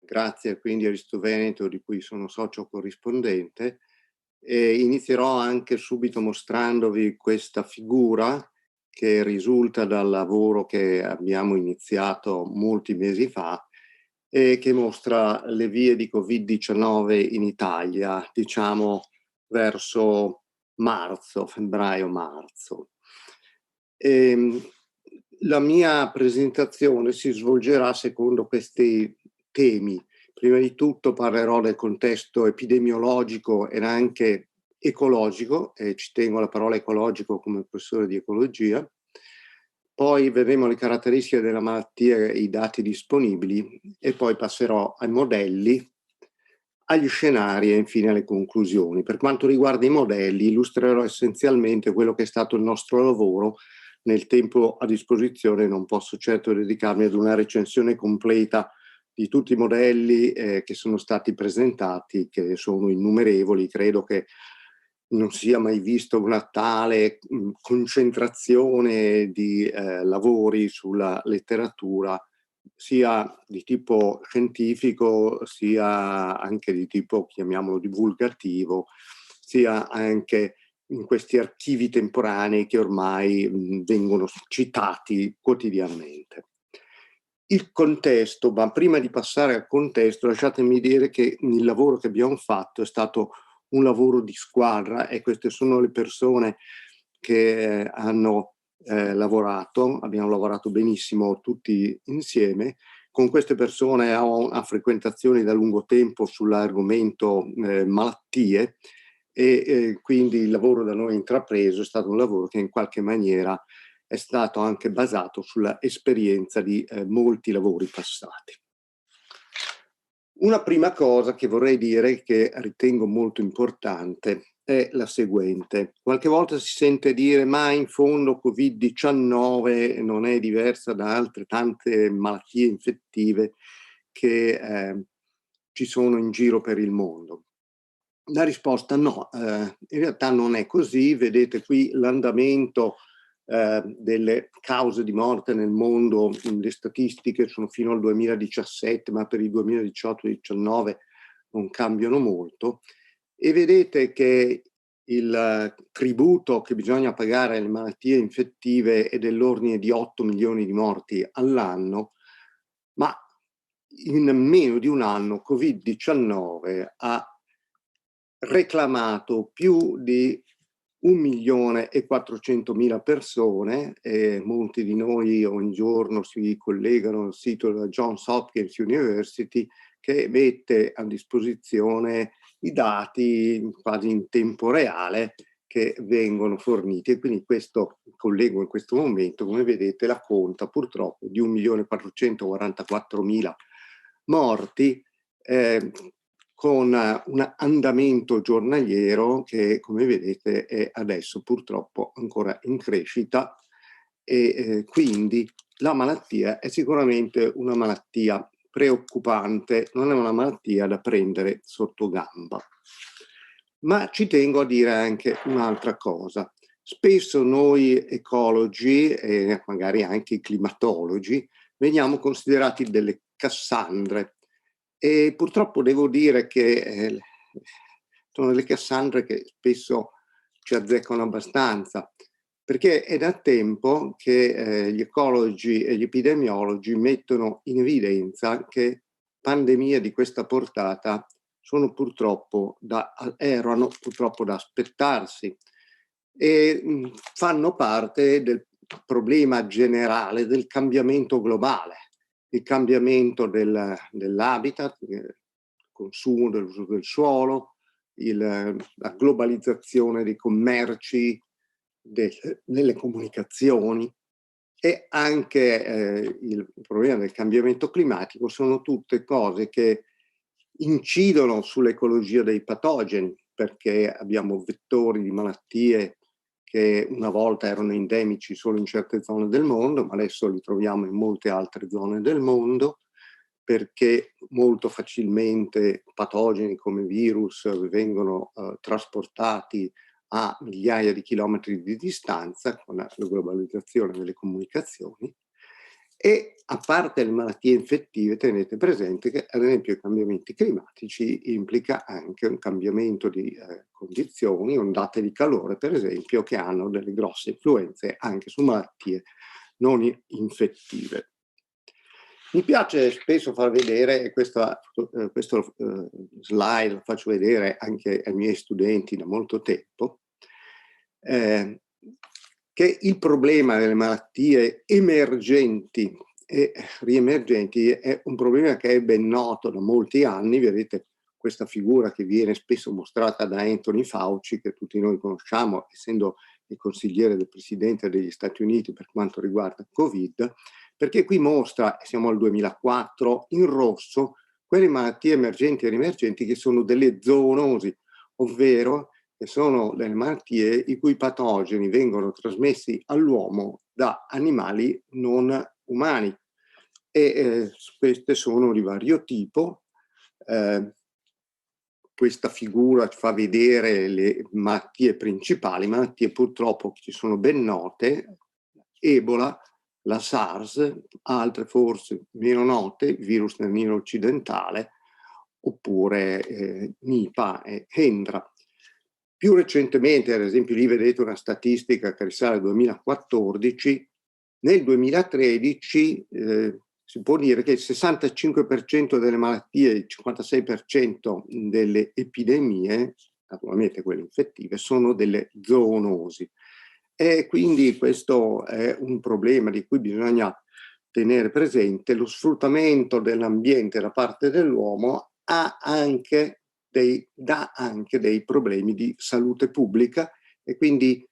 grazie quindi all'Istituto Veneto di cui sono socio corrispondente, e inizierò anche subito mostrandovi questa figura che risulta dal lavoro che abbiamo iniziato molti mesi fa e che mostra le vie di Covid-19 in Italia, diciamo verso marzo, febbraio-marzo. La mia presentazione si svolgerà secondo questi temi. Prima di tutto parlerò del contesto epidemiologico ed anche ecologico, e ci tengo alla parola ecologico come professore di ecologia. Poi vedremo le caratteristiche della malattia e i dati disponibili e poi passerò ai modelli, agli scenari e infine alle conclusioni. Per quanto riguarda i modelli, illustrerò essenzialmente quello che è stato il nostro lavoro. Nel tempo a disposizione non posso certo dedicarmi ad una recensione completa di tutti i modelli che sono stati presentati, che sono innumerevoli. Credo che non sia mai visto una tale concentrazione di lavori sulla letteratura, sia di tipo scientifico, sia anche di tipo, chiamiamolo, divulgativo, sia anche in questi archivi temporanei che ormai vengono citati quotidianamente. Il contesto, ma prima di passare al contesto, lasciatemi dire che il lavoro che abbiamo fatto è stato un lavoro di squadra e queste sono le persone che hanno lavorato, abbiamo lavorato benissimo tutti insieme. Con queste persone ho a frequentazioni da lungo tempo sull'argomento malattie e quindi il lavoro da noi intrapreso è stato un lavoro che in qualche maniera è stato anche basato sulla esperienza di molti lavori passati. Una prima cosa che vorrei dire, che ritengo molto importante, è la seguente. Qualche volta si sente dire ma in fondo Covid-19 non è diversa da altre tante malattie infettive che ci sono in giro per il mondo. La risposta no, in realtà non è così. Vedete qui l'andamento delle cause di morte nel mondo. Le statistiche sono fino al 2017, ma per il 2018 e 2019 non cambiano molto. E vedete che il tributo che bisogna pagare alle malattie infettive è dell'ordine di 8 milioni di morti all'anno, ma in meno di un anno Covid-19 ha reclamato più di 1.400.000 persone, e molti di noi ogni giorno si collegano al sito della Johns Hopkins University, che mette a disposizione i dati quasi in tempo reale che vengono forniti, e quindi questo collego in questo momento, come vedete, la conta purtroppo di 1.444.000 morti, con un andamento giornaliero che, come vedete, è adesso purtroppo ancora in crescita, e quindi la malattia è sicuramente una malattia preoccupante, non è una malattia da prendere sotto gamba. Ma ci tengo a dire anche un'altra cosa. Spesso noi ecologi e magari anche i climatologi veniamo considerati delle Cassandre, e purtroppo devo dire che sono delle Cassandre che spesso ci azzeccano abbastanza, perché è da tempo che gli ecologi e gli epidemiologi mettono in evidenza che pandemie di questa portata erano purtroppo da aspettarsi e fanno parte del problema generale del cambiamento globale, il cambiamento dell'habitat, il consumo dell'uso del suolo, la globalizzazione dei commerci, delle comunicazioni, e anche il problema del cambiamento climatico. Sono tutte cose che incidono sull'ecologia dei patogeni, perché abbiamo vettori di malattie che una volta erano endemici solo in certe zone del mondo, ma adesso li troviamo in molte altre zone del mondo, perché molto facilmente patogeni come virus vengono trasportati a migliaia di chilometri di distanza con la globalizzazione delle comunicazioni. E a parte le malattie infettive, tenete presente che ad esempio i cambiamenti climatici implica anche un cambiamento di condizioni, ondate di calore per esempio, che hanno delle grosse influenze anche su malattie non infettive. Mi piace spesso far vedere, questo slide lo faccio vedere anche ai miei studenti da molto tempo, che il problema delle malattie emergenti e riemergenti è un problema che è ben noto da molti anni. Vedete questa figura che viene spesso mostrata da Anthony Fauci, che tutti noi conosciamo, essendo il consigliere del Presidente degli Stati Uniti per quanto riguarda il Covid, perché qui mostra, siamo al 2004, in rosso quelle malattie emergenti e riemergenti che sono delle zoonosi, ovvero che sono delle malattie i cui patogeni vengono trasmessi all'uomo da animali non umani. E queste sono di vario tipo. Questa figura fa vedere le malattie principali, malattie purtroppo che ci sono ben note: Ebola, la SARS, altre forse meno note, virus del Nilo occidentale, oppure Nipah e Hendra. Più recentemente, ad esempio, lì vedete una statistica che risale al 2014, nel 2013 si può dire che il 65% delle malattie, il 56% delle epidemie, naturalmente quelle infettive, sono delle zoonosi. E quindi questo è un problema di cui bisogna tenere presente. Lo sfruttamento dell'ambiente da parte dell'uomo dà anche dei problemi di salute pubblica, e quindi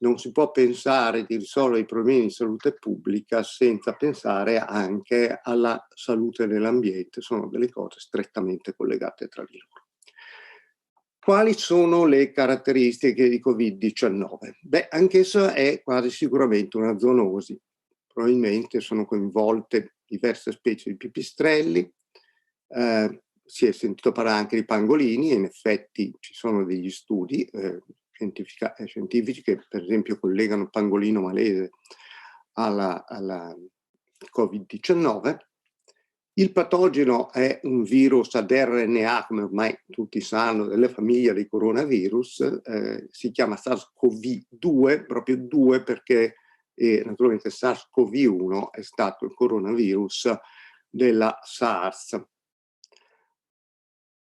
non si può pensare di risolvere i problemi di salute pubblica senza pensare anche alla salute dell'ambiente. Sono delle cose strettamente collegate tra di loro. Quali sono le caratteristiche di Covid-19? Beh, anch'esso è quasi sicuramente una zoonosi. Probabilmente sono coinvolte diverse specie di pipistrelli, si è sentito parlare anche di pangolini, e in effetti ci sono degli studi scientifici che per esempio collegano il pangolino malese alla Covid-19. Il patogeno è un virus ad RNA, come ormai tutti sanno, della famiglia dei coronavirus, si chiama SARS-CoV-2, proprio 2 perché naturalmente SARS-CoV-1 è stato il coronavirus della SARS.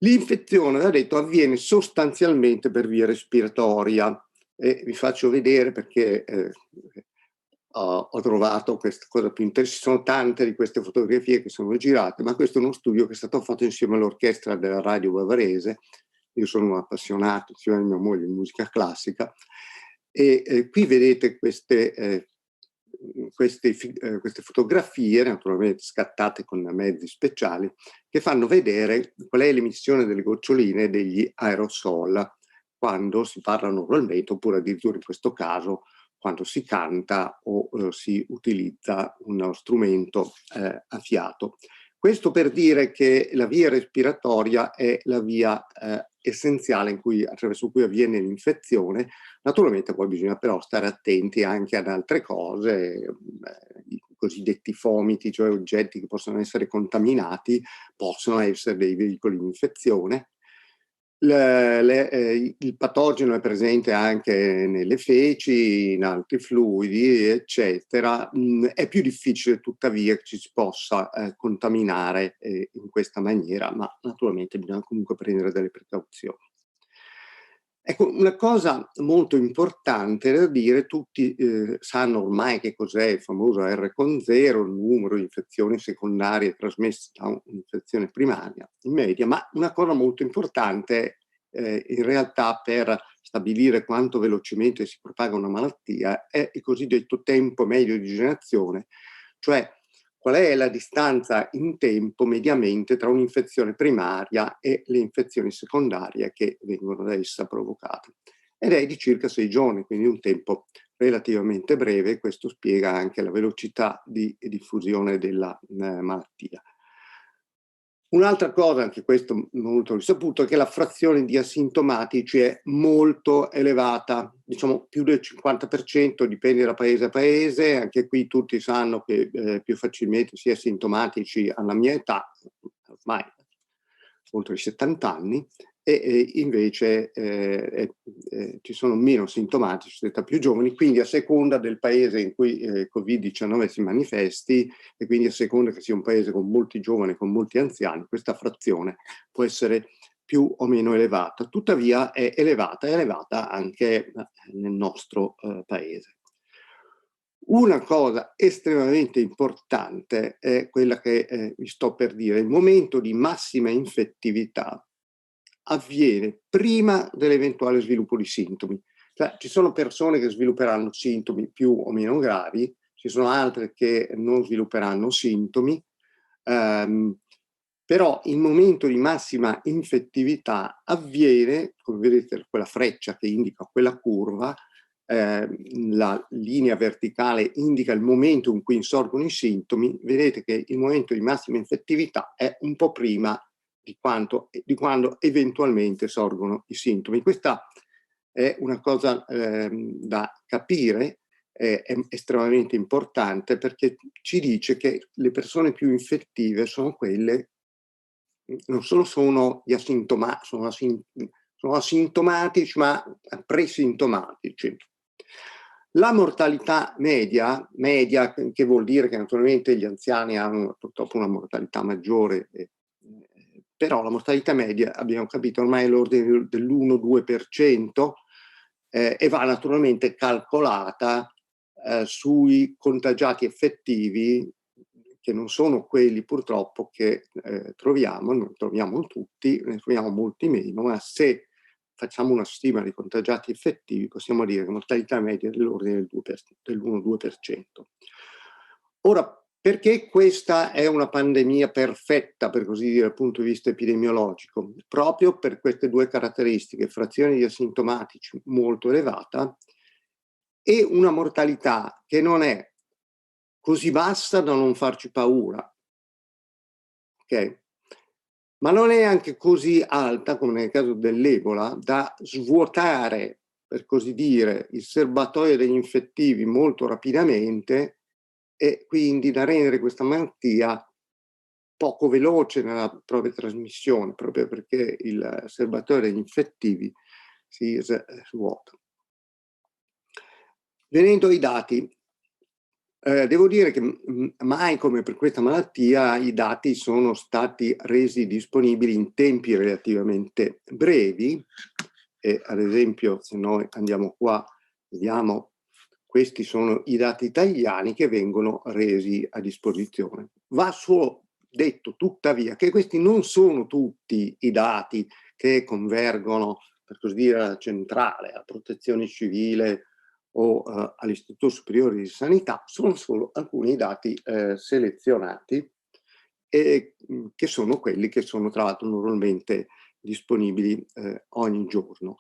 L'infezione, ho detto, avviene sostanzialmente per via respiratoria, e vi faccio vedere perché ho trovato questa cosa più interessante. Ci sono tante di queste fotografie che sono girate, ma questo è uno studio che è stato fatto insieme all'orchestra della radio bavarese. Io sono un appassionato, insieme a mia moglie, di musica classica, e qui vedete queste fotografie, naturalmente scattate con mezzi speciali, che fanno vedere qual è l'emissione delle goccioline degli aerosol quando si parla normalmente, oppure addirittura in questo caso quando si canta o si utilizza uno strumento a fiato. Questo per dire che la via respiratoria è la via essenziale attraverso cui avviene l'infezione. Naturalmente poi bisogna però stare attenti anche ad altre cose, i cosiddetti fomiti, cioè oggetti che possono essere contaminati, possono essere dei veicoli di infezione. Il patogeno è presente anche nelle feci, in altri fluidi, eccetera. È più difficile tuttavia che ci si possa contaminare in questa maniera, ma naturalmente bisogna comunque prendere delle precauzioni. Ecco, una cosa molto importante da dire: tutti sanno ormai che cos'è il famoso R con 0, il numero di infezioni secondarie trasmesse da un'infezione primaria in media, ma una cosa molto importante in realtà per stabilire quanto velocemente si propaga una malattia è il cosiddetto tempo medio di generazione, cioè qual è la distanza in tempo mediamente tra un'infezione primaria e le infezioni secondarie che vengono da essa provocate. Ed è di circa 6 giorni, quindi un tempo relativamente breve. Questo spiega anche la velocità di diffusione della malattia. Un'altra cosa, anche questo molto risaputo, è che la frazione di asintomatici è molto elevata, diciamo più del 50%, dipende da paese a paese. Anche qui tutti sanno che più facilmente si è asintomatici alla mia età, ormai oltre i 70 anni, e invece ci sono meno sintomatici in età più giovani, quindi a seconda del paese in cui Covid-19 si manifesti, e quindi a seconda che sia un paese con molti giovani, con molti anziani, questa frazione può essere più o meno elevata. Tuttavia è elevata anche nel nostro paese. Una cosa estremamente importante è quella che vi sto per dire. Il momento di massima infettività avviene prima dell'eventuale sviluppo di sintomi. Cioè, ci sono persone che svilupperanno sintomi più o meno gravi, ci sono altre che non svilupperanno sintomi, però il momento di massima infettività avviene, come vedete quella freccia che indica quella curva, la linea verticale indica il momento in cui insorgono i sintomi. Vedete che il momento di massima infettività è un po' prima di quando eventualmente sorgono i sintomi. Questa è una cosa da capire, è estremamente importante, perché ci dice che le persone più infettive sono quelle, non solo sono gli sono asintomatici, ma presintomatici. La mortalità media, che vuol dire che naturalmente gli anziani hanno purtroppo una mortalità maggiore, però la mortalità media, abbiamo capito, ormai è l'ordine dell'1-2%, e va naturalmente calcolata sui contagiati effettivi, che non sono quelli purtroppo che troviamo, non troviamo tutti, ne troviamo molti meno, ma se facciamo una stima di contagiati effettivi possiamo dire che la mortalità media è dell'ordine dell'1-2%. Ora, perché questa è una pandemia perfetta, per così dire, dal punto di vista epidemiologico? Proprio per queste due caratteristiche: frazione di asintomatici molto elevata e una mortalità che non è così bassa da non farci paura, ok? Ma non è anche così alta, come nel caso dell'Ebola, da svuotare, per così dire, il serbatoio degli infettivi molto rapidamente, e quindi da rendere questa malattia poco veloce nella propria trasmissione, proprio perché il serbatoio degli infettivi si svuota. Venendo ai dati, devo dire che mai come per questa malattia i dati sono stati resi disponibili in tempi relativamente brevi. E ad esempio, se noi andiamo qua, vediamo, questi sono i dati italiani che vengono resi a disposizione. Va solo detto tuttavia che questi non sono tutti i dati che convergono, per così dire, alla centrale, alla Protezione Civile o all'Istituto Superiore di Sanità. Sono solo alcuni dati selezionati, e che sono quelli che sono tra l'altro normalmente disponibili ogni giorno.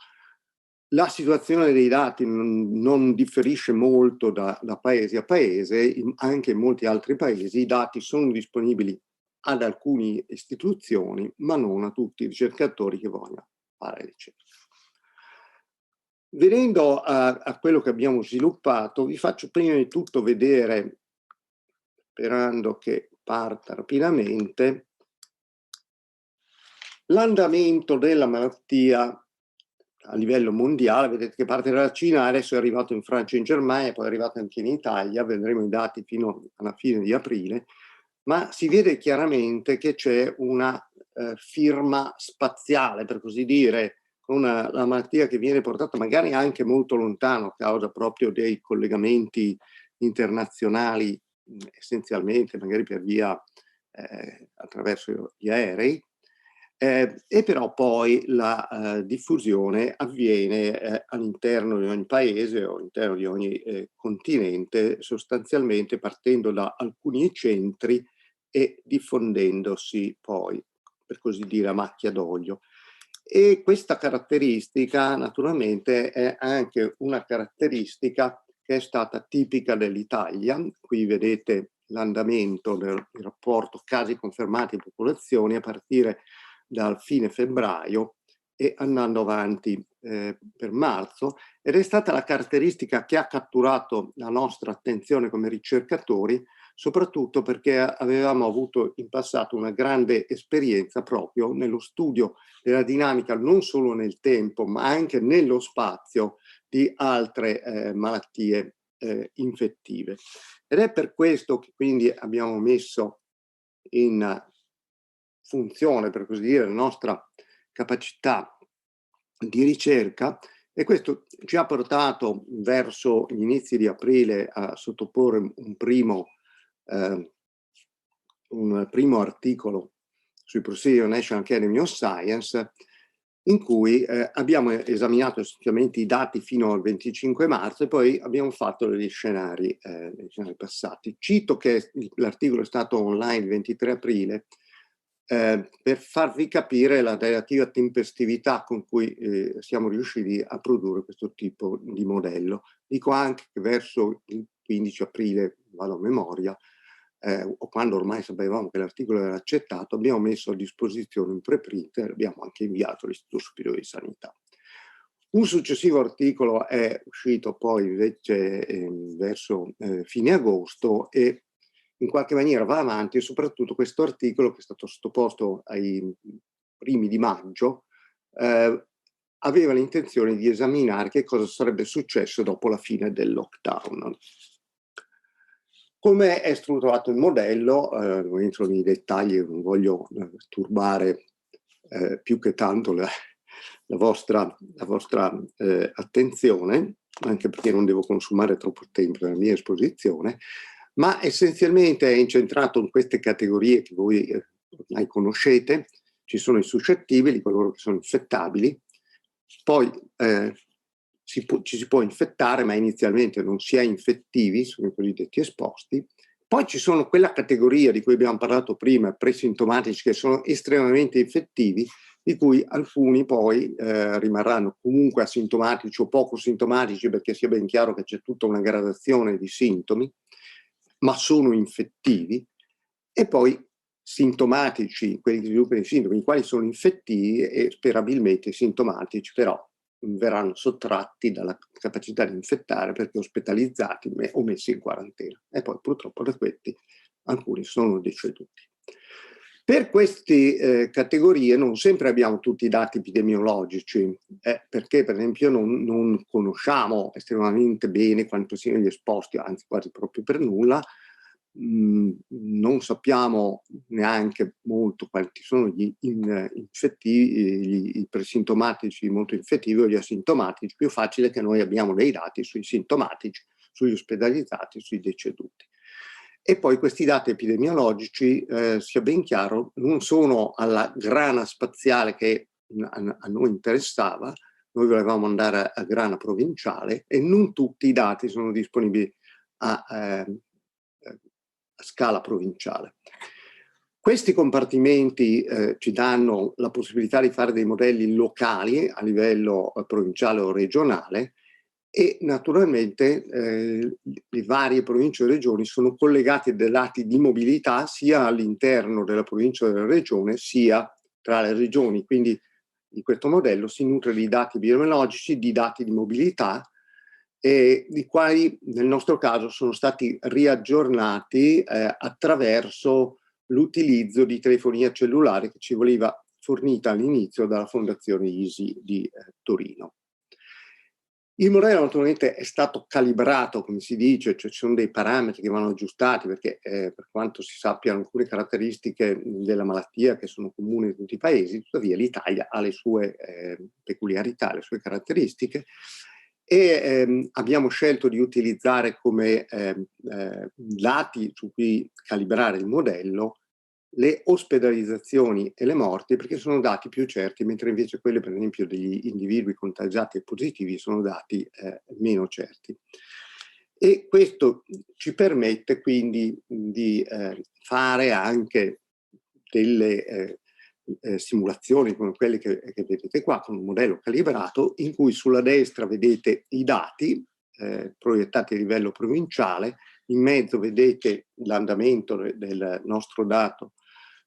La situazione dei dati non differisce molto da paese a paese. Anche in molti altri paesi i dati sono disponibili ad alcune istituzioni, ma non a tutti i ricercatori che vogliono fare ricerca. Venendo a quello che abbiamo sviluppato, vi faccio prima di tutto vedere, sperando che parta rapidamente, l'andamento della malattia a livello mondiale. Vedete che parte dalla Cina, adesso è arrivato in Francia e in Germania, poi è arrivato anche in Italia, vedremo i dati fino alla fine di aprile, ma si vede chiaramente che c'è una firma spaziale, per così dire, con la malattia che viene portata magari anche molto lontano a causa proprio dei collegamenti internazionali, essenzialmente magari per via attraverso gli aerei, e però poi la diffusione avviene all'interno di ogni paese o all'interno di ogni continente, sostanzialmente partendo da alcuni centri e diffondendosi poi, per così dire, a macchia d'olio. E questa caratteristica naturalmente è anche una caratteristica che è stata tipica dell'Italia. Qui vedete l'andamento del rapporto casi confermati e popolazioni a partire dal fine febbraio e andando avanti per marzo, ed è stata la caratteristica che ha catturato la nostra attenzione come ricercatori, soprattutto perché avevamo avuto in passato una grande esperienza proprio nello studio della dinamica non solo nel tempo ma anche nello spazio di altre malattie infettive. Ed è per questo che quindi abbiamo messo in funzione, per così dire, la nostra capacità di ricerca, e questo ci ha portato verso gli inizi di aprile a sottoporre un primo articolo sui Procedure National Academy of Science, in cui abbiamo esaminato essenzialmente i dati fino al 25 marzo e poi abbiamo fatto degli scenari passati. Cito che l'articolo è stato online il 23 aprile per farvi capire la relativa tempestività con cui siamo riusciti a produrre questo tipo di modello. Dico anche che verso il 15 aprile, vado a memoria, o quando ormai sapevamo che l'articolo era accettato, abbiamo messo a disposizione un preprint e l'abbiamo anche inviato all'Istituto Superiore di Sanità. Un successivo articolo è uscito poi invece verso fine agosto e in qualche maniera va avanti, e soprattutto questo articolo, che è stato sottoposto ai primi di maggio, aveva l'intenzione di esaminare che cosa sarebbe successo dopo la fine del lockdown. Come è strutturato il modello, non entro nei dettagli, non voglio turbare più che tanto la vostra attenzione, anche perché non devo consumare troppo tempo nella mia esposizione, ma essenzialmente è incentrato in queste categorie che voi ormai conoscete. Ci sono i suscettibili, coloro che sono infettabili, poi ci si può infettare, ma inizialmente non si è infettivi, sono i cosiddetti esposti. Poi ci sono quella categoria di cui abbiamo parlato prima, presintomatici, che sono estremamente infettivi, di cui alcuni poi rimarranno comunque asintomatici o poco sintomatici, perché sia ben chiaro che c'è tutta una gradazione di sintomi, ma sono infettivi, e poi sintomatici, quelli che sviluppano i sintomi, i quali sono infettivi e sperabilmente sintomatici, però verranno sottratti dalla capacità di infettare perché ospitalizzati o messi in quarantena. E poi purtroppo da questi alcuni sono deceduti. Per queste categorie non sempre abbiamo tutti i dati epidemiologici, perché per esempio non conosciamo estremamente bene quanto siano gli esposti, anzi quasi proprio per nulla. Non sappiamo neanche molto quanti sono gli infettivi, i presintomatici molto infettivi o gli asintomatici. Più facile che noi abbiamo dei dati sui sintomatici, sugli ospedalizzati, sui deceduti. E poi questi dati epidemiologici, sia ben chiaro, non sono alla grana spaziale che a noi interessava. Noi volevamo andare a grana provinciale e non tutti i dati sono disponibili a scala provinciale. Questi compartimenti ci danno la possibilità di fare dei modelli locali a livello provinciale o regionale, e naturalmente le varie province e regioni sono collegate a dei dati di mobilità sia all'interno della provincia o della regione sia tra le regioni. Quindi in questo modello si nutre di dati epidemiologici, di dati di mobilità, i quali nel nostro caso sono stati riaggiornati attraverso l'utilizzo di telefonia cellulare che ci veniva fornita all'inizio dalla Fondazione ISI di Torino. Il modello naturalmente è stato calibrato, come si dice, cioè ci sono dei parametri che vanno aggiustati perché per quanto si sappiano alcune caratteristiche della malattia che sono comuni in tutti i paesi, tuttavia l'Italia ha le sue peculiarità, le sue caratteristiche, e abbiamo scelto di utilizzare come dati su cui calibrare il modello le ospedalizzazioni e le morti, perché sono dati più certi, mentre invece quelle per esempio degli individui contagiati e positivi sono dati meno certi. E questo ci permette quindi di fare anche delle simulazioni come quelle che vedete qua, con un modello calibrato, in cui sulla destra vedete i dati proiettati a livello provinciale in mezzo vedete l'andamento del nostro dato,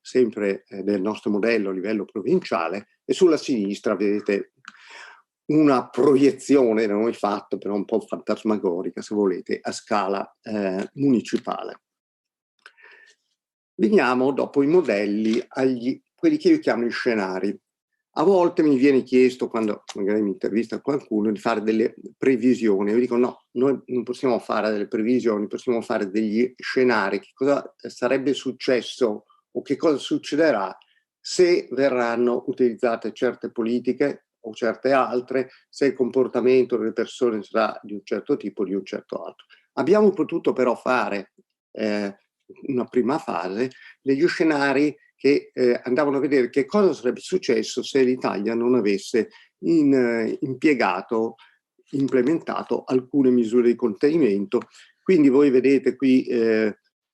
sempre del nostro modello a livello provinciale, e sulla sinistra vedete una proiezione da noi fatta, però un po' fantasmagorica, se volete, a scala municipale. Veniamo dopo i modelli quelli che io chiamo gli scenari. A volte mi viene chiesto, quando magari mi intervista qualcuno, di fare delle previsioni. Io dico no, noi non possiamo fare delle previsioni, possiamo fare degli scenari. Che cosa sarebbe successo o che cosa succederà se verranno utilizzate certe politiche o certe altre, se il comportamento delle persone sarà di un certo tipo o di un certo altro. Abbiamo potuto però fare una prima fase degli scenari che andavano a vedere che cosa sarebbe successo se l'Italia non avesse implementato alcune misure di contenimento. Quindi voi vedete qui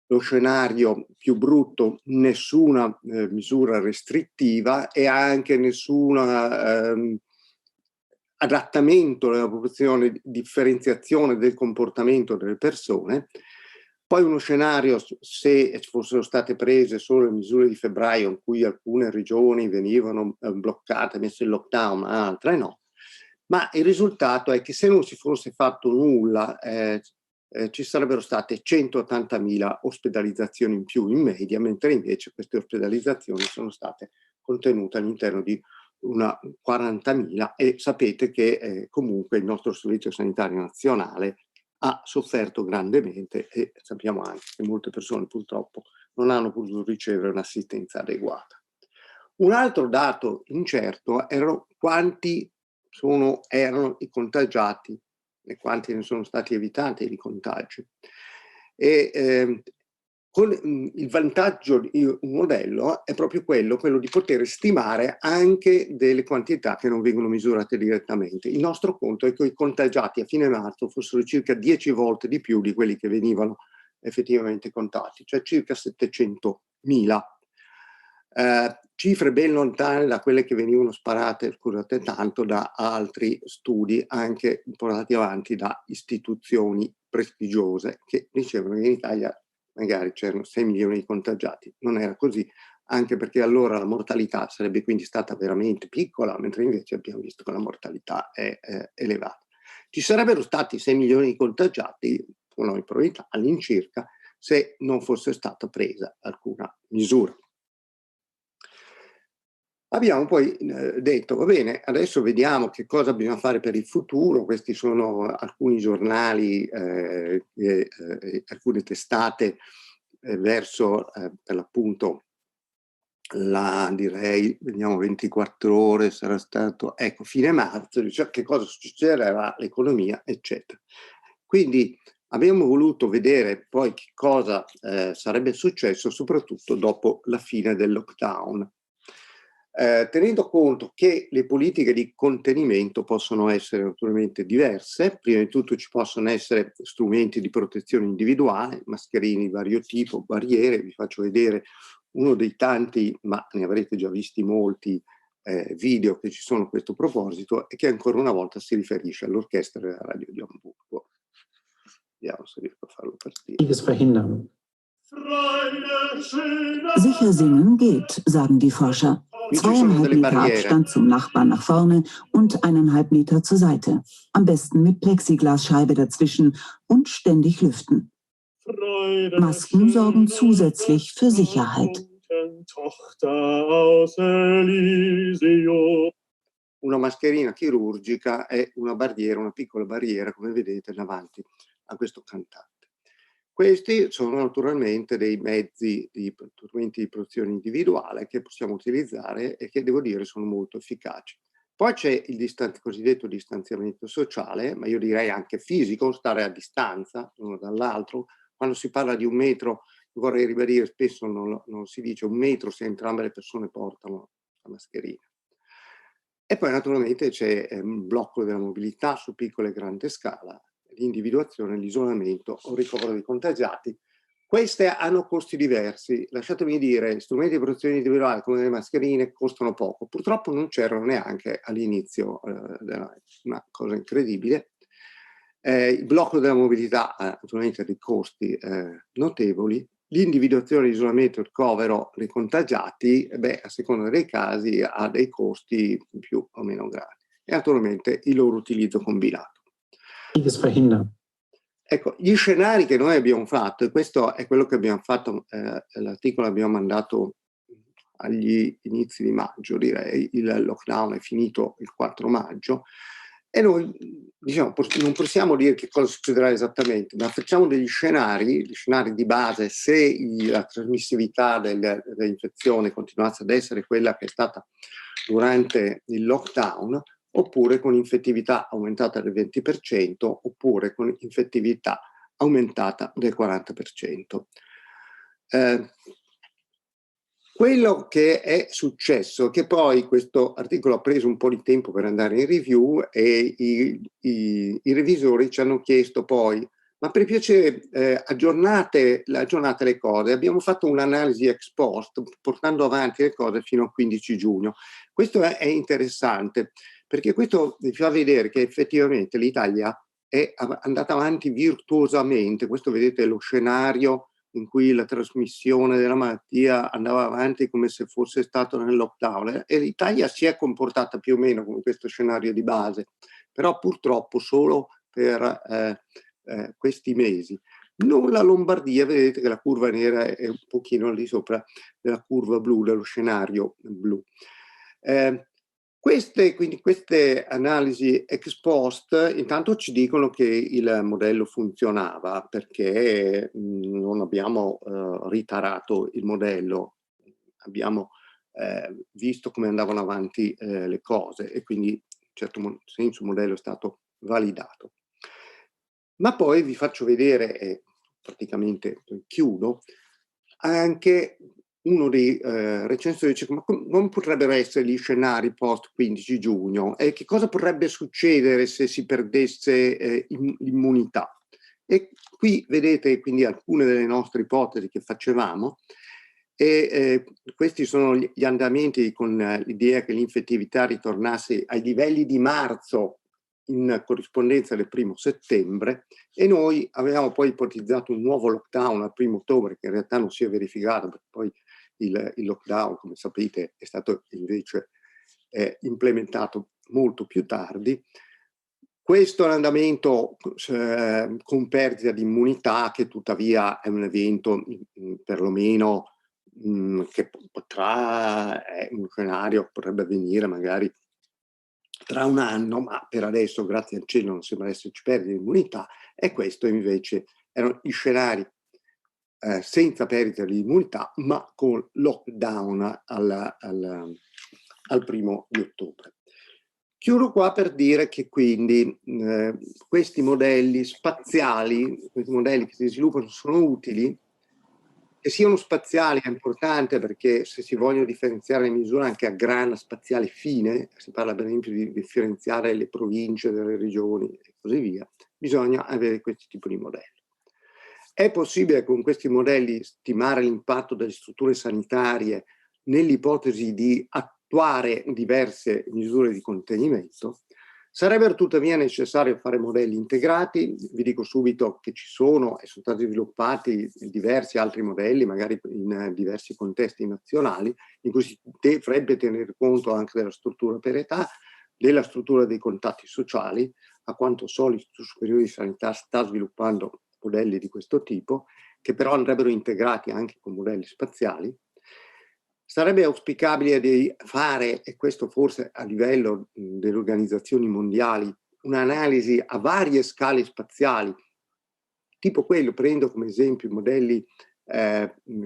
lo scenario più brutto, nessuna misura restrittiva e anche nessuna adattamento della popolazione, differenziazione del comportamento delle persone. Poi uno scenario, se fossero state prese solo le misure di febbraio in cui alcune regioni venivano bloccate, messe in lockdown, altre no, ma il risultato è che se non si fosse fatto nulla ci sarebbero state 180.000 ospedalizzazioni in più in media, mentre invece queste ospedalizzazioni sono state contenute all'interno di una 40.000 e sapete che comunque il nostro Servizio Sanitario Nazionale ha sofferto grandemente e sappiamo anche che molte persone purtroppo non hanno potuto ricevere un'assistenza adeguata. Un altro dato incerto erano quanti erano i contagiati e quanti ne sono stati evitati i contagi. E con il vantaggio di un modello è proprio quello di poter stimare anche delle quantità che non vengono misurate direttamente. Il nostro conto è che i contagiati a fine marzo fossero circa 10 volte di più di quelli che venivano effettivamente contati, cioè circa 700.000. Cifre ben lontane da quelle che venivano sparate, scusate tanto, da altri studi anche portati avanti da istituzioni prestigiose che dicevano che in Italia magari c'erano 6 milioni di contagiati. Non era così, anche perché allora la mortalità sarebbe quindi stata veramente piccola, mentre invece abbiamo visto che la mortalità è elevata. Ci sarebbero stati 6 milioni di contagiati, con noi probabilità all'incirca, se non fosse stata presa alcuna misura. Abbiamo poi detto, va bene, adesso vediamo che cosa bisogna fare per il futuro. Questi sono alcuni giornali, alcune testate verso, per l'appunto, direi, vediamo, 24 ore sarà stato, ecco, fine marzo, cioè che cosa succederà all'economia, eccetera. Quindi abbiamo voluto vedere poi che cosa sarebbe successo, soprattutto dopo la fine del lockdown. Tenendo conto che le politiche di contenimento possono essere naturalmente diverse, prima di tutto ci possono essere strumenti di protezione individuale, mascherine di vario tipo, barriere, vi faccio vedere uno dei tanti, ma ne avrete già visti molti, video che ci sono a questo proposito e che ancora una volta si riferisce all'orchestra della Radio di Amburgo. Vediamo se riesco a farlo partire. Sicher singen geht, sagen die Forscher. 2,5 Meter Abstand zum Nachbarn nach vorne und 1,5 Meter zur Seite. Am besten mit Plexiglasscheibe dazwischen und ständig lüften. Masken sorgen zusätzlich für Sicherheit. Una mascherina chirurgica è una barriera, una piccola barriera, come vedete, davanti a questo cantante. Questi sono naturalmente dei mezzi di strumenti di protezione individuale che possiamo utilizzare e che devo dire sono molto efficaci. Poi c'è il cosiddetto distanziamento sociale, ma io direi anche fisico, stare a distanza l'uno dall'altro. Quando si parla di 1 metro, vorrei ribadire, spesso non si dice 1 metro se entrambe le persone portano la mascherina. E poi naturalmente c'è un blocco della mobilità su piccola e grande scala, l'individuazione, l'isolamento o il ricovero dei contagiati. Queste hanno costi diversi. Lasciatemi dire, strumenti di protezione individuale come le mascherine costano poco. Purtroppo non c'erano neanche all'inizio, una cosa incredibile. Il blocco della mobilità ha naturalmente dei costi notevoli. L'individuazione, l'isolamento, il ricovero dei contagiati, a seconda dei casi, ha dei costi più o meno gravi. E naturalmente il loro utilizzo combinato. Ecco, gli scenari che noi abbiamo fatto, e questo è quello che abbiamo fatto, l'articolo l'abbiamo mandato agli inizi di maggio, direi, il lockdown è finito il 4 maggio, e noi diciamo, non possiamo dire che cosa succederà esattamente, ma facciamo degli scenari di base, se la trasmissività dell'infezione continuasse ad essere quella che è stata durante il lockdown, oppure con infettività aumentata del 20%, oppure con infettività aumentata del 40%. Quello che è successo, che poi questo articolo ha preso un po' di tempo per andare in review, e i revisori ci hanno chiesto poi, ma per piacere aggiornate le cose. Abbiamo fatto un'analisi ex post portando avanti le cose fino al 15 giugno. Questo è interessante, perché questo vi fa vedere che effettivamente l'Italia è andata avanti virtuosamente. Questo, vedete, è lo scenario in cui la trasmissione della malattia andava avanti come se fosse stato nel lockdown, e l'Italia si è comportata più o meno con questo scenario di base, però purtroppo solo per questi mesi. Non la Lombardia, vedete che la curva nera è un pochino al di sopra della curva blu, dello scenario blu. Quindi queste analisi ex post intanto ci dicono che il modello funzionava, perché non abbiamo ritarato il modello, abbiamo visto come andavano avanti le cose, e quindi in certo senso il modello è stato validato. Ma poi vi faccio vedere, e praticamente chiudo, anche uno dei recensori dice: ma non potrebbero essere gli scenari post 15 giugno? E che cosa potrebbe succedere se si perdesse l'immunità? E qui vedete quindi alcune delle nostre ipotesi che facevamo, e questi sono gli andamenti con l'idea che l'infettività ritornasse ai livelli di marzo in corrispondenza del 1° settembre, e noi avevamo poi ipotizzato un nuovo lockdown al 1° ottobre, che in realtà non si è verificato, perché poi il lockdown, come sapete, è stato invece implementato molto più tardi. Questo è un andamento con perdita di immunità, che tuttavia è un evento perlomeno che potrà, è un scenario che potrebbe avvenire magari tra un anno, ma per adesso, grazie al cielo, non sembra esserci perdita di immunità, e questo invece erano gli scenari senza perdita di immunità, ma con lockdown al 1° di ottobre. Chiudo qua per dire che quindi questi modelli spaziali, questi modelli che si sviluppano, sono utili. Che siano spaziali è importante, perché se si vogliono differenziare le misure anche a grana spaziale fine, si parla per esempio di differenziare le province dalle regioni e così via, bisogna avere questo tipo di modelli. È possibile con questi modelli stimare l'impatto delle strutture sanitarie nell'ipotesi di attuare diverse misure di contenimento. Sarebbe tuttavia necessario fare modelli integrati. Vi dico subito che ci sono e sono stati sviluppati diversi altri modelli, magari in diversi contesti nazionali, in cui si dovrebbe tenere conto anche della struttura per età, della struttura dei contatti sociali. A quanto so, l'Istituto Superiore di Sanità sta sviluppando modelli di questo tipo, che però andrebbero integrati anche con modelli spaziali. Sarebbe auspicabile di fare, e questo forse a livello delle organizzazioni mondiali, un'analisi a varie scale spaziali, tipo quello, prendo come esempio i modelli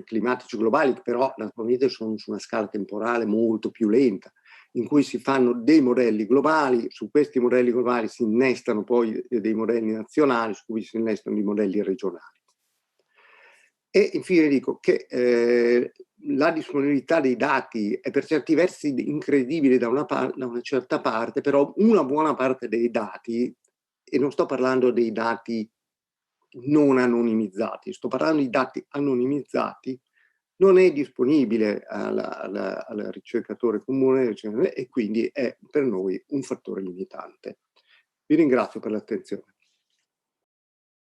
climatici globali, che però naturalmente sono su una scala temporale molto più lenta, in cui si fanno dei modelli globali, su questi modelli globali si innestano poi dei modelli nazionali, su cui si innestano dei modelli regionali. E infine dico che la disponibilità dei dati è per certi versi incredibile da una certa parte, però una buona parte dei dati, e non sto parlando dei dati non anonimizzati, sto parlando di dati anonimizzati, non è disponibile al ricercatore comune, e quindi è per noi un fattore limitante. Vi ringrazio per l'attenzione.